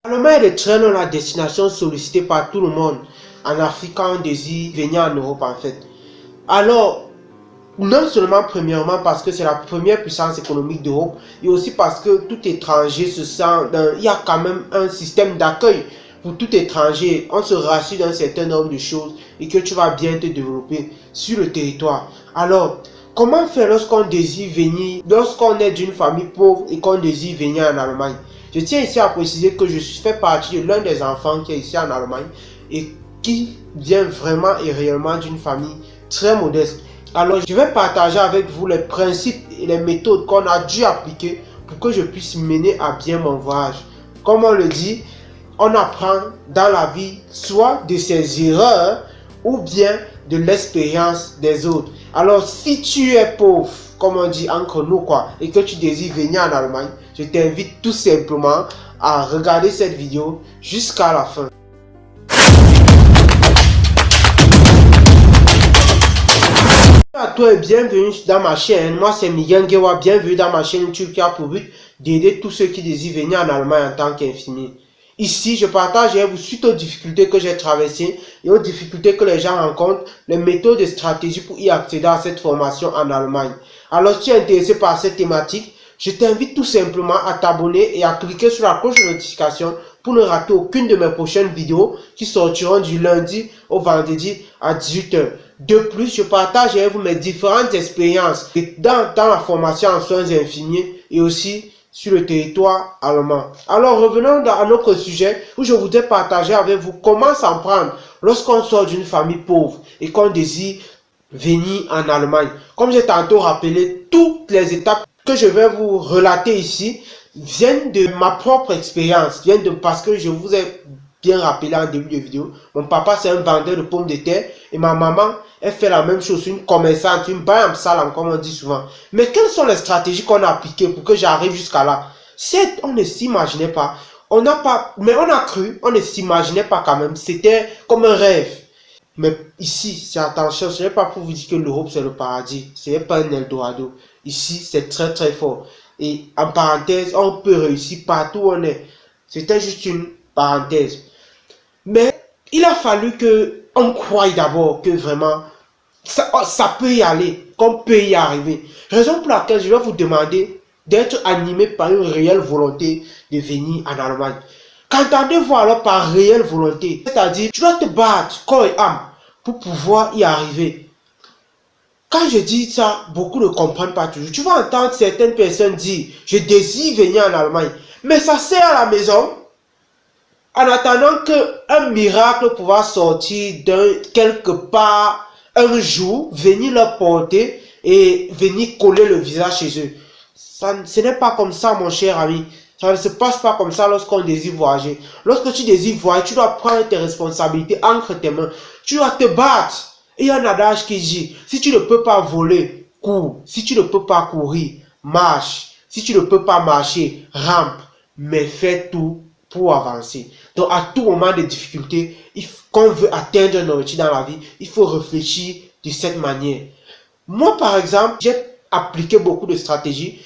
L'Allemagne est de très loin la destination sollicitée par tout le monde en Afrique quand on désire venir en Europe en fait. Alors, non seulement premièrement parce que c'est la première puissance économique d'Europe, et aussi parce que tout étranger se sent, il y a quand même un système d'accueil pour tout étranger. On se rassure d'un certain nombre de choses et que tu vas bien te développer sur le territoire. Alors, comment faire lorsqu'on désire venir, lorsqu'on est d'une famille pauvre et qu'on désire venir en Allemagne? Je tiens ici à préciser que je fais partie de l'un des enfants qui est ici en Allemagne et qui vient vraiment et réellement d'une famille très modeste. Alors, je vais partager avec vous les principes et les méthodes qu'on a dû appliquer pour que je puisse mener à bien mon voyage. Comme on le dit, on apprend dans la vie soit de ses erreurs ou bien de l'expérience des autres. Alors, si tu es pauvre, comme on dit entre nous quoi, et que tu désires venir en Allemagne, je t'invite tout simplement à regarder cette vidéo jusqu'à la fin. Bonjour à toi et bienvenue dans ma chaîne. Moi c'est Miguel Ngewa, bienvenue dans ma chaîne YouTube qui a pour but d'aider tous ceux qui désirent venir en Allemagne en tant qu'infirmier. Ici, je partage avec vous, suite aux difficultés que j'ai traversées et aux difficultés que les gens rencontrent, les méthodes et stratégies pour y accéder à cette formation en Allemagne. Alors, si tu es intéressé par cette thématique, je t'invite tout simplement à t'abonner et à cliquer sur la cloche de notification pour ne rater aucune de mes prochaines vidéos qui sortiront du lundi au vendredi à 18 h. De plus, je partage avec vous mes différentes expériences dans la formation en soins infirmiers et aussi sur le territoire allemand. Alors revenons à notre sujet où je voudrais partager avec vous comment s'en prendre lorsqu'on sort d'une famille pauvre et qu'on désire venir en Allemagne. Comme j'ai tantôt rappelé, toutes les étapes que je vais vous relater ici viennent de ma propre expérience, parce que je vous ai bien rappelé en début de vidéo, mon papa c'est un vendeur de pommes de terre et ma maman elle fait la même chose, une commerçante, une baille salam comme on dit souvent. Mais quelles sont les stratégies qu'on a appliquées pour que j'arrive jusqu'à là? Certes, on ne s'imaginait pas, on n'a pas, mais on a cru, on ne s'imaginait pas quand même, c'était comme un rêve. Mais ici, c'est attention, ce n'est pas pour vous dire que l'Europe c'est le paradis, ce n'est pas un Eldorado. Ici, c'est très très fort. Et en parenthèse, on peut réussir partout où on est. C'était juste une parenthèse. Mais il a fallu que on croie d'abord que vraiment ça peut y aller, qu'on peut y arriver. Raison pour laquelle je vais vous demander d'être animé par une réelle volonté de venir en Allemagne. Qu'entendez-vous alors par réelle volonté? C'est-à-dire, tu dois te battre corps et âme pour pouvoir y arriver. Quand je dis ça, beaucoup ne comprennent pas toujours. Tu vas entendre certaines personnes dire, je désire venir en Allemagne. Mais ça sert à la maison. En attendant qu'un miracle pourra sortir de quelque part un jour, venir leur porter et venir coller le visage chez eux. Ce n'est pas comme ça, mon cher ami. Ça ne se passe pas comme ça lorsqu'on désire voyager. Lorsque tu désires voyager, tu dois prendre tes responsabilités entre tes mains. Tu dois te battre. Et il y a un adage qui dit, si tu ne peux pas voler, cours. Si tu ne peux pas courir, marche. Si tu ne peux pas marcher, rampe. Mais fais tout pour avancer. Donc à tout moment de difficulté, quand on veut atteindre un objectif dans la vie, il faut réfléchir de cette manière. Moi par exemple, j'ai appliqué beaucoup de stratégies.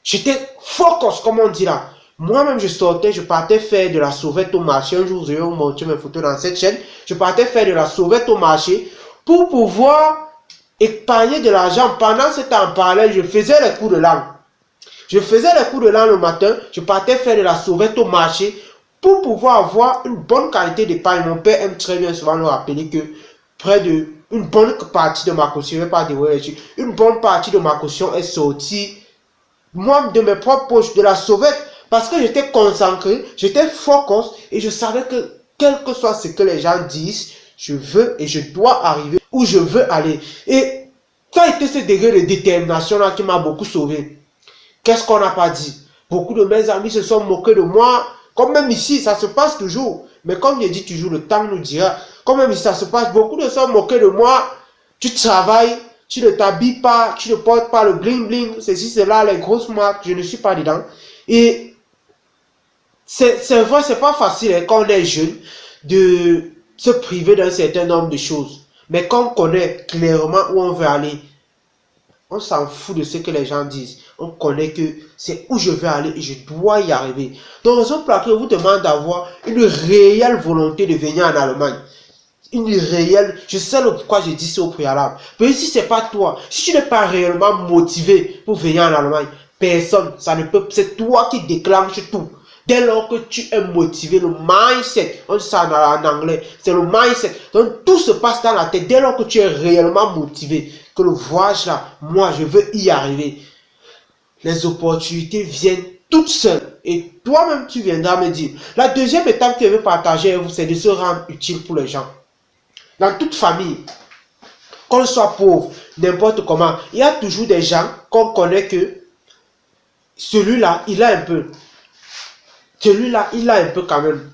J'étais focus comme on dit là. Moi-même je sortais, je partais faire de la sauvette au marché. Un jour, je vais vous montrer mes photos dans cette chaîne. Je partais faire de la sauvette au marché pour pouvoir épargner de l'argent. Pendant ce temps en parallèle, je faisais les cours de langue. Je faisais les cours de langue le matin, je partais faire de la sauvette au marché pour pouvoir avoir une bonne qualité d'épargne. Mon père aime très bien souvent nous rappeler que près de une bonne partie de ma caution, je ne vais pas dévoiler, une bonne partie de ma caution est sortie, moi, de mes propres poches, de la sauvette, parce que j'étais concentré, j'étais focus et je savais que quel que soit ce que les gens disent, je veux et je dois arriver où je veux aller. Et ça a été ce degré de détermination là qui m'a beaucoup sauvé. Qu'est-ce qu'on n'a pas dit? Beaucoup de mes amis se sont moqués de moi. Comme même ici, ça se passe toujours. Mais comme je dis toujours, le temps nous dira. Comme même ici, ça se passe. Beaucoup de se sont moqués de moi. Tu travailles, tu ne t'habilles pas, tu ne portes pas le bling bling. Ceci, cela, les grosses marques. Je ne suis pas dedans. Et c'est vrai, c'est pas facile hein, quand on est jeune de se priver d'un certain nombre de choses. Mais quand on connaît clairement où on veut aller, On s'en fout de ce que les gens disent. On connaît que c'est où je veux aller et je dois y arriver. Donc, raison pour laquelle je vous demande d'avoir une réelle volonté de venir en Allemagne. Une réelle, je sais le pourquoi je dis ça au préalable. Mais si c'est pas toi, si tu n'es pas réellement motivé pour venir en Allemagne, personne, ça ne peut, c'est toi qui déclenche tout. Dès lors que tu es motivé, le mindset, on dit ça en anglais, c'est le mindset. Donc tout se passe dans la tête. Dès lors que tu es réellement motivé, que le voyage là, moi je veux y arriver, les opportunités viennent toutes seules. Et toi-même tu viendras me dire. La deuxième étape que je veux partager avec vous, c'est de se rendre utile pour les gens. Dans toute famille, qu'on soit pauvre, n'importe comment, il y a toujours des gens qu'on connaît que celui-là, il a un peu. Celui-là, il a un peu quand même.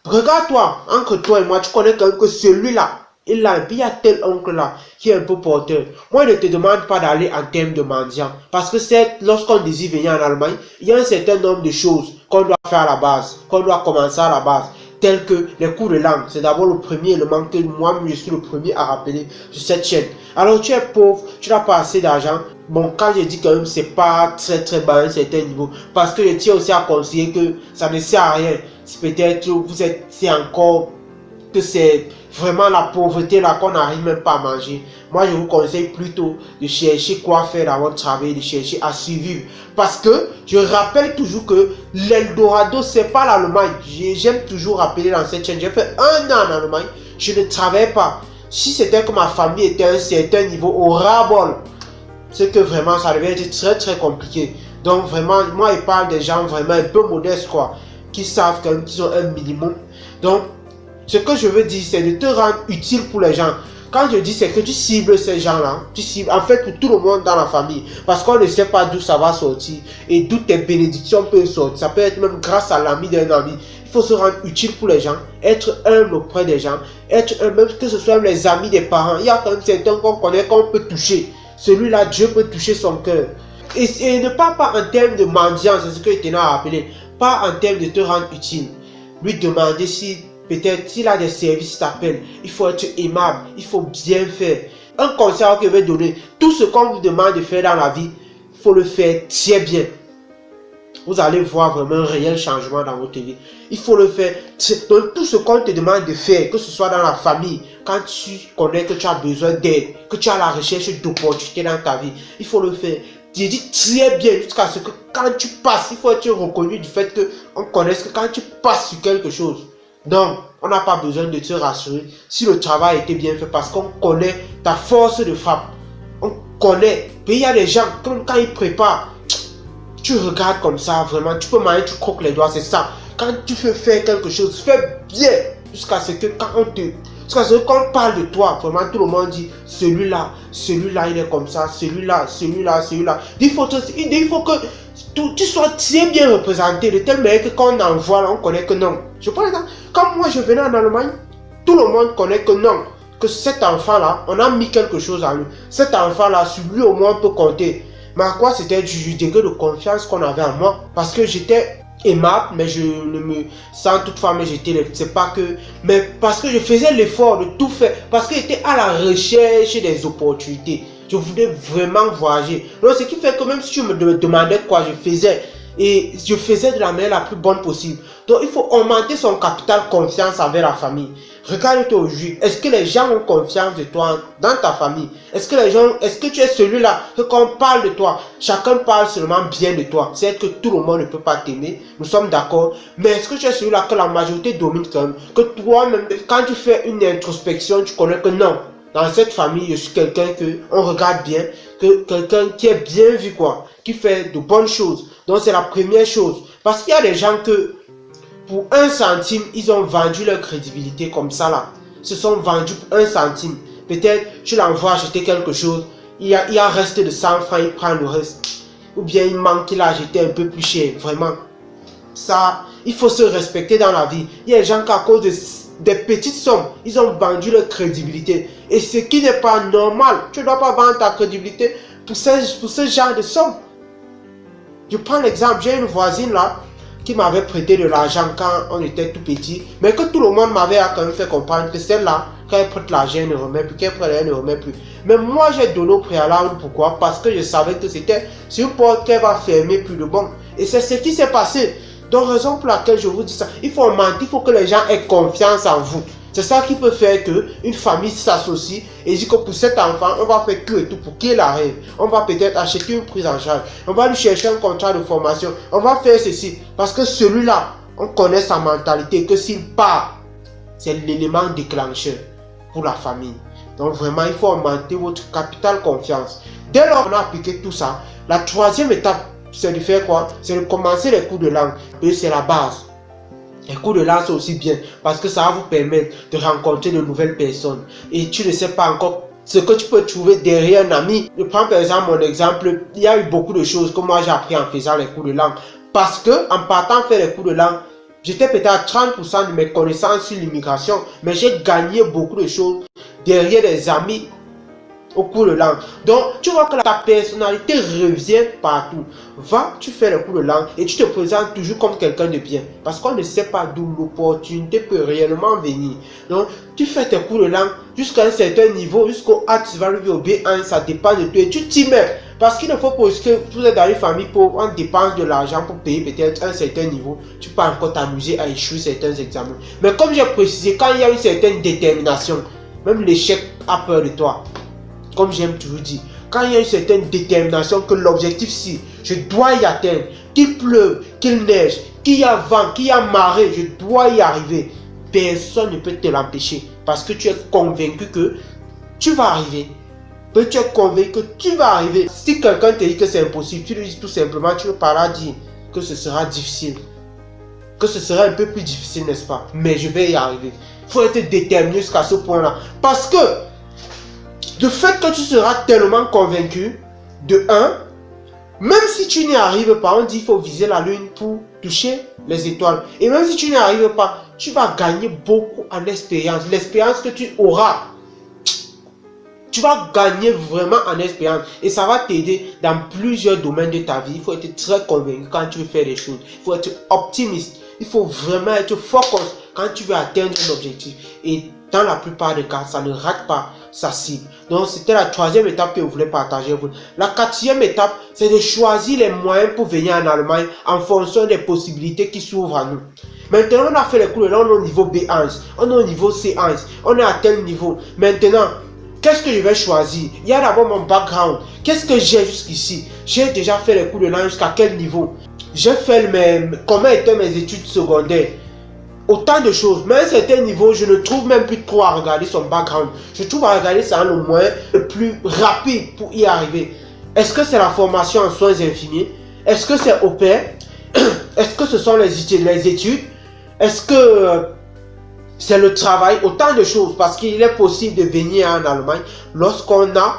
Regarde-toi, entre toi et moi, tu connais quand même que celui-là, il a un peu. Il y a tel oncle-là qui est un peu porteur. Moi, je ne te demande pas d'aller en termes de mendiant. Parce que lorsqu'on désire venir en Allemagne, il y a un certain nombre de choses qu'on doit faire à la base, qu'on doit commencer à la base. Tels que les cours de langue. C'est d'abord le premier élément que moi, je suis le premier à rappeler sur cette chaîne. Alors, tu es pauvre, tu n'as pas assez d'argent. Bon, quand je dis quand même, c'est pas très bas à un certain niveau. Parce que je tiens aussi à conseiller que ça ne sert à rien. Peut-être vous êtes, c'est encore que c'est vraiment la pauvreté là qu'on n'arrive même pas à manger. Moi, je vous conseille plutôt de chercher quoi faire dans votre travail, de chercher à survivre. Parce que je rappelle toujours que l'Eldorado, c'est pas l'Allemagne. J'aime toujours rappeler dans cette chaîne. J'ai fait 1 an en Allemagne, je ne travaillais pas. Si c'était que ma famille était à un certain niveau au ras-bol, c'est que vraiment ça devait être très compliqué. Donc vraiment, moi je parle des gens vraiment un peu modestes quoi, qui savent quand même qu'ils ont un minimum. Donc ce que je veux dire, c'est de te rendre utile pour les gens. Quand je dis c'est que tu cibles ces gens-là, tu cibles en fait pour tout le monde dans la famille. Parce qu'on ne sait pas d'où ça va sortir et d'où tes bénédictions peuvent sortir. Ça peut être même grâce à l'ami d'un ami. Il faut se rendre utile pour les gens, être humble auprès des gens, être humble, que ce soit les amis des parents. Il y a quand même certains qu'on connaît qu'on peut toucher. Celui-là, Dieu peut toucher son cœur. Et ne parle pas en termes de mendiance, c'est ce que je tenais à rappeler. Pas en termes de te rendre utile. Lui demander si peut-être s'il a des services t'appelle, il faut être aimable, il faut bien faire. Un conseil que je vais donner, tout ce qu'on vous demande de faire dans la vie, il faut le faire très bien. Vous allez voir vraiment un réel changement dans votre vie. Il faut le faire. Donc tout ce qu'on te demande de faire, que ce soit dans la famille, quand tu connais que tu as besoin d'aide, que tu as la recherche d'opportunités dans ta vie, il faut le faire. Je dis très bien jusqu'à ce que quand tu passes, il faut être reconnu du fait qu'on connaisse que quand tu passes sur quelque chose, donc, on n'a pas besoin de te rassurer si le travail était bien fait parce qu'on connaît ta force de frappe. On connaît. Mais il y a des gens, comme quand ils préparent, tu regardes comme ça, vraiment, tu peux manger, tu croques les doigts, c'est ça. Quand tu veux faire quelque chose, fais bien jusqu'à ce que quand on te... Jusqu'à ce qu'on parle de toi, vraiment tout le monde dit, celui-là, il est comme ça, celui-là. Il faut que tu sois très bien représenté de telle manière que quand on envoie là, on connaît que non. Je prends l'exemple, quand moi je venais en Allemagne, tout le monde connaît que non. Que cet enfant là, on a mis quelque chose à lui. Cet enfant là, sur lui au moins on peut compter. Mais à quoi c'était du degré de confiance qu'on avait en moi. Parce que j'étais aimable, mais je ne me sens toutefois, mais j'étais, c'est pas que, mais parce que je faisais l'effort de tout faire, parce que j'étais à la recherche des opportunités. Je voulais vraiment voyager. Donc, ce qui fait que même si tu me demandais quoi je faisais, et je faisais de la manière la plus bonne possible. Donc, il faut augmenter son capital confiance envers la famille. Regarde-toi aujourd'hui. Est-ce que les gens ont confiance de toi dans ta famille? Est-ce que tu es celui-là que quand on parle de toi, chacun parle seulement bien de toi? C'est que tout le monde ne peut pas t'aimer. Nous sommes d'accord. Mais est-ce que tu es celui-là que la majorité domine quand même? Que toi-même, quand tu fais une introspection, tu connais que non. Dans cette famille, je suis quelqu'un que on regarde bien, que quelqu'un qui est bien vu quoi, qui fait de bonnes choses. Donc c'est la première chose. Parce qu'il y a des gens que pour 1 centime, ils ont vendu leur crédibilité comme ça là. Ils se sont vendus pour 1 centime. Peut-être tu l'envoies acheter quelque chose, il y a reste de 100 francs, il prend le reste. Ou bien il manque, il a acheté un peu plus cher, vraiment. Ça, il faut se respecter dans la vie. Il y a des gens qui à cause des petites sommes, ils ont vendu leur crédibilité. Et ce qui n'est pas normal, tu ne dois pas vendre ta crédibilité pour ce genre de sommes. Je prends l'exemple, j'ai une voisine là, qui m'avait prêté de l'argent quand on était tout petit, mais que tout le monde m'avait quand même fait comprendre que celle-là quand elle prête l'argent, elle ne remet plus, qu'elle prête, elle ne remet plus. Mais moi, j'ai donné au préalable. Pourquoi? Parce que je savais que c'était sur une porte qu'elle va fermer plus de bon. Et c'est ce qui s'est passé. Donc, raison pour laquelle je vous dis ça, il faut mentir, il faut que les gens aient confiance en vous. C'est ça qui peut faire qu'une famille s'associe et dit que pour cet enfant, on va faire tout et tout pour qu'il arrive. On va peut-être acheter une prise en charge. On va lui chercher un contrat de formation. On va faire ceci. Parce que celui-là, on connaît sa mentalité, que s'il part, c'est l'élément déclencheur pour la famille. Donc vraiment, il faut augmenter votre capital confiance. Dès lors qu'on a appliqué tout ça, la troisième étape, c'est de faire quoi? C'est de commencer les cours de langue. Et c'est la base. Les cours de langue, c'est aussi bien parce que ça va vous permettre de rencontrer de nouvelles personnes. Et tu ne sais pas encore ce que tu peux trouver derrière un ami. Je prends par exemple mon exemple. Il y a eu beaucoup de choses que moi j'ai appris en faisant les cours de langue. Parce que en partant faire les cours de langue, j'étais peut-être à 30% de mes connaissances sur l'immigration. Mais j'ai gagné beaucoup de choses derrière des amis au cours de langue. Donc, tu vois que ta personnalité revient partout. Va, tu fais le cours de langue et tu te présentes toujours comme quelqu'un de bien. Parce qu'on ne sait pas d'où l'opportunité peut réellement venir. Donc, tu fais tes cours de langue jusqu'à un certain niveau, jusqu'au A, tu vas arriver au B1, ça dépend de toi. Et tu t'y mets. Parce qu'il ne faut pas que vous êtes dans une famille pauvre, on dépense de l'argent pour payer peut-être un certain niveau. Tu peux encore t'amuser à échouer certains examens. Mais comme j'ai précisé, quand il y a une certaine détermination, même l'échec a peur de toi. Comme j'aime toujours dire, quand il y a une certaine détermination que l'objectif, si je dois y atteindre, qu'il pleuve, qu'il neige, qu'il y a vent, qu'il y a marée, je dois y arriver. Personne ne peut te l'empêcher parce que tu es convaincu que tu vas arriver. Que tu es convaincu que tu vas arriver. Si quelqu'un te dit que c'est impossible, tu lui dis tout simplement, tu veux pas là dire que ce sera difficile. Que ce sera un peu plus difficile, n'est-ce pas? Mais je vais y arriver. Il faut être déterminé jusqu'à ce point-là. Parce que le fait que tu seras tellement convaincu, de 1, même si tu n'y arrives pas, on dit qu'il faut viser la lune pour toucher les étoiles. Et même si tu n'y arrives pas, tu vas gagner beaucoup en expérience. L'expérience que tu auras, tu vas gagner vraiment en expérience. Et ça va t'aider dans plusieurs domaines de ta vie. Il faut être très convaincu quand tu veux faire des choses. Il faut être optimiste. Il faut vraiment être focus quand tu veux atteindre un objectif. Et dans la plupart des cas, ça ne rate pas sa cible. Donc, c'était la troisième étape que je voulais partager avec vous. La quatrième étape, c'est de choisir les moyens pour venir en Allemagne en fonction des possibilités qui s'ouvrent à nous. Maintenant, on a fait les cours de langue au niveau B1, on est au niveau C1, on est à tel niveau. Maintenant, qu'est-ce que je vais choisir? Il y a d'abord mon background. Qu'est-ce que j'ai jusqu'ici? J'ai déjà fait les cours de langue jusqu'à quel niveau? J'ai fait comment étaient mes études secondaires? Autant de choses, mais à un certain niveau, je ne trouve même plus trop à regarder son background. Je trouve à regarder ça le moyen le plus rapide pour y arriver. Est-ce que c'est la formation en soins infirmiers? Est-ce que c'est au pair? Est-ce que ce sont les études? Est-ce que c'est le travail? Autant de choses, parce qu'il est possible de venir en Allemagne lorsqu'on a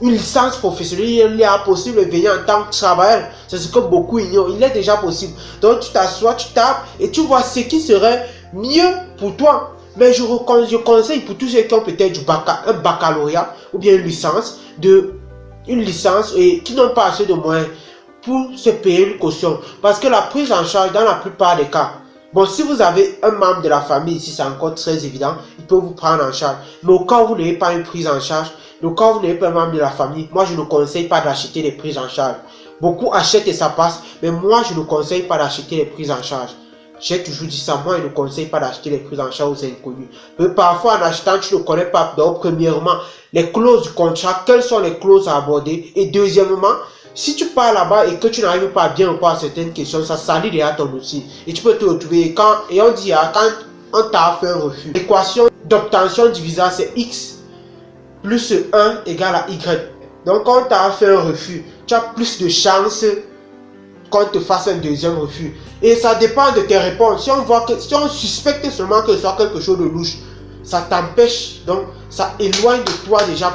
une licence professionnelle. Il est possible de venir en tant que travailleur. C'est ce que beaucoup ignorent. Il est déjà possible. Donc tu t'assois, tu tapes et tu vois ce qui serait mieux pour toi. Mais je conseille pour tous ceux qui ont peut-être un baccalauréat ou bien une licence et qui n'ont pas assez de moyens pour se payer une caution. Parce que la prise en charge dans la plupart des cas, bon, si vous avez un membre de la famille ici, c'est encore très évident, il peut vous prendre en charge. Mais au cas où vous n'avez pas une prise en charge, le cas où vous n'avez pas un membre de la famille, moi je ne conseille pas d'acheter des prises en charge. Beaucoup achètent et ça passe, mais moi je ne conseille pas d'acheter les prises en charge. J'ai toujours dit ça, moi je ne conseille pas d'acheter les prises en charge aux inconnus. Mais parfois en achetant, tu ne connais pas. Donc premièrement, les clauses du contrat, quelles sont les clauses à aborder? Et deuxièmement, si tu pars là-bas et que tu n'arrives pas bien répondre à certaines questions, ça salit déjà ton outil. Et tu peux te retrouver et on dit, quand on t'a fait un refus, l'équation d'obtention du visa c'est X plus 1 égale à Y. Donc quand tu as fait un refus, tu as plus de chances qu'on te fasse un deuxième refus. Et ça dépend de tes réponses. Si on suspecte seulement que ce soit quelque chose de louche, ça t'empêche. Donc ça éloigne de toi déjà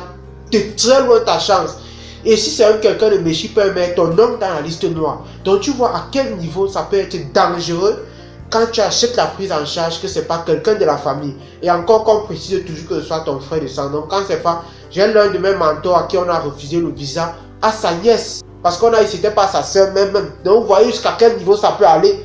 de très loin ta chance. Et si c'est quelqu'un de méchant, peut mettre ton nom dans la liste noire. Donc tu vois à quel niveau ça peut être dangereux quand tu achètes la prise en charge, que ce n'est pas quelqu'un de la famille. Et encore qu'on précise toujours que ce soit ton frère de sang. Donc quand c'est pas, j'ai l'un de mes mentors à qui on a refusé le visa à sa nièce. Parce qu'on a dit c'était pas sa soeur même. Donc vous voyez jusqu'à quel niveau ça peut aller.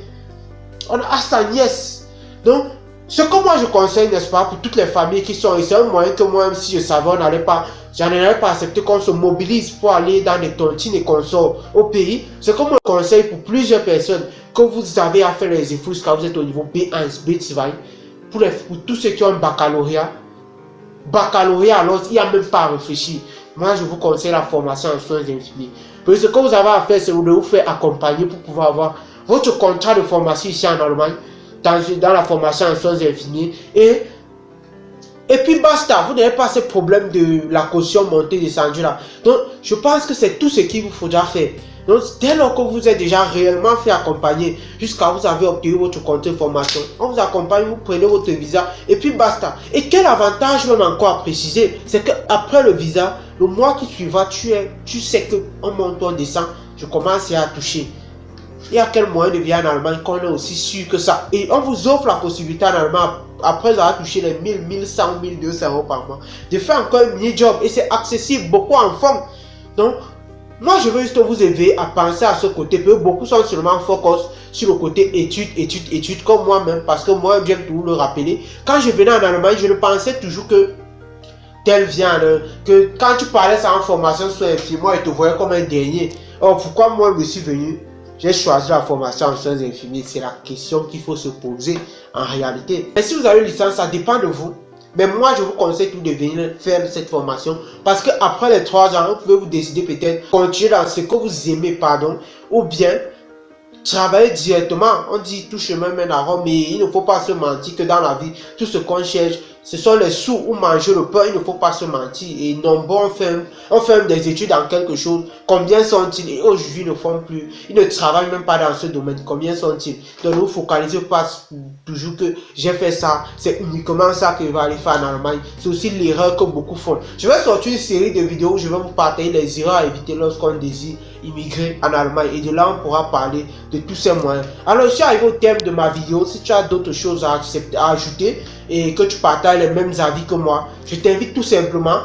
On a à sa nièce. Donc Ce que moi je conseille, n'est-ce pas, pour toutes les familles qui sont, et c'est un moyen que moi-même, si je savais, j'en aurais pas accepté qu'on se mobilise pour aller dans des tontines et consorts au pays. Ce que moi je conseille pour plusieurs personnes, que vous avez à faire les efforts quand vous êtes au niveau B1, B2, pour tous ceux qui ont un baccalauréat, alors il n'y a même pas à réfléchir. Moi je vous conseille la formation en soins infirmiers. Parce que ce que vous avez à faire, c'est de vous faire accompagner pour pouvoir avoir votre contrat de formation ici en Allemagne, dans la formation en soins infirmiers. Et puis basta, vous n'avez pas ce problème de la caution montée descendue là. Donc je pense que c'est tout ce qu'il vous faudra faire. Donc dès lors que vous êtes déjà réellement fait accompagner, jusqu'à vous avez obtenu votre contrat de formation, on vous accompagne, vous prenez votre visa et puis basta. Et quel avantage même encore à préciser, c'est qu'après le visa, le mois qui suivra, tu sais qu'on monte, on descend, je commence à toucher. Il y a quel moyen de vivre en Allemagne qu'on est aussi sûr que ça. Et on vous offre la possibilité en Allemagne, après avoir touché les 1000, 1100, 1200 euros par mois, de faire encore un mini-job. Et c'est accessible, beaucoup en forme. Donc, moi, je veux juste vous aider à penser à ce côté. Beaucoup sont seulement focus sur le côté études, comme moi-même. Parce que moi, j'aime toujours le rappeler. Quand je venais en Allemagne, je ne pensais toujours que tel vient, que quand tu parlais ça en formation sur infirmier, ils te voyaient comme un dernier. Or, pourquoi moi, je suis venu? J'ai choisi la formation en soins infirmiers. C'est la question qu'il faut se poser en réalité. Et si vous avez une licence, ça dépend de vous. Mais moi, je vous conseille tout de venir faire cette formation. Parce qu'après les 3 ans, vous pouvez vous décider peut-être continuer dans ce que vous aimez, ou bien travailler directement. On dit tout chemin mène à Rome, mais il ne faut pas se mentir que dans la vie, tout ce qu'on cherche, ce sont les sous ou manger le pain. Il ne faut pas se mentir. Et nombreux on fait des études dans quelque chose. Combien sont-ils? Et aujourd'hui, ils ne font plus. Ils ne travaillent même pas dans ce domaine. Combien sont-ils? Donc, ne vous focalisez pas toujours que j'ai fait ça. C'est uniquement ça que je vais aller faire en Allemagne. C'est aussi l'erreur que beaucoup font. Je vais sortir une série de vidéos où je vais vous partager les erreurs à éviter lorsqu'on désire immigrer en Allemagne. Et de là, on pourra parler de tous ces moyens. Alors, je suis arrivé au thème de ma vidéo. Si tu as d'autres choses à ajouter et que tu partages les mêmes avis que moi, je t'invite tout simplement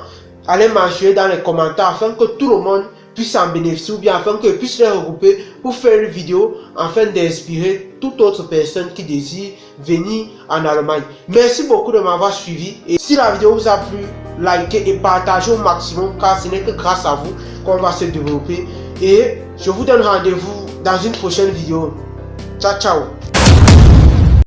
à les mentionner dans les commentaires afin que tout le monde puisse en bénéficier ou bien afin que je puisse les regrouper pour faire une vidéo afin d'inspirer toute autre personne qui désire venir en Allemagne. Merci beaucoup de m'avoir suivi et si la vidéo vous a plu, likez et partagez au maximum car ce n'est que grâce à vous qu'on va se développer et je vous donne rendez-vous dans une prochaine vidéo. Ciao, ciao.